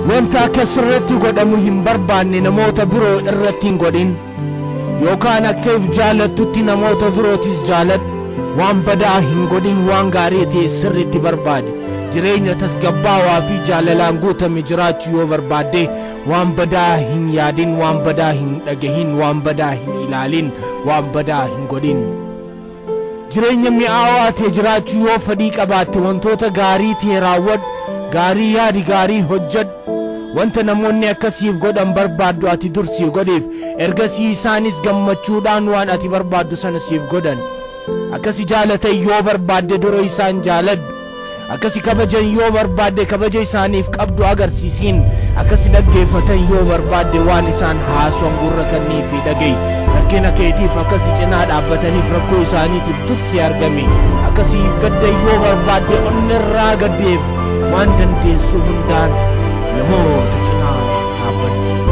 wanta akka sirratti godhamu hin barbaanne namoota biroo irratti hin godhin yookaan akka if jaalattutti namoota birootis jaaladhu waan badaa hin godhin waan gaarii ta'e sirriitti barbaadi jireenya tasgabbaawaa fi jaalalaan guutame jiraachuu yoo barbaadde waan badaa hin yaadin waan badaa hin dhagahin waan badaa hin ilaalin waan badaa hin godhin jireenya mi'aawaa ta'e jiraachuu yoo fedhii qabaatte wantoota gaarii ta'e raawwadhu gaarii yaadi gaarii hojjedhu wanta namoonni akkasiif godhan barbaaddu ati dursii godheef ergasii isaanis gammachuudhaan waan ati barbaaddu sana siif godhan akkasi jaalatan yoo barbaadde dura isaan jaaladhu akkasi kabajan yoo barbaadde kabaja isaaniif qabdu agarsiisiin akkasi dhaggeeffatan yoo barbaadde waan isaan haaswan gurra kannii fi dhaga'i rakkina keetiif akkasi cinaa dhaabbataniif rakkoo isaaniitiif dursi argame akkasiif gadda yoo barbaadde onnirraa gaddeef waan dandeessu hundaan namoota cinaa dhaabbadhu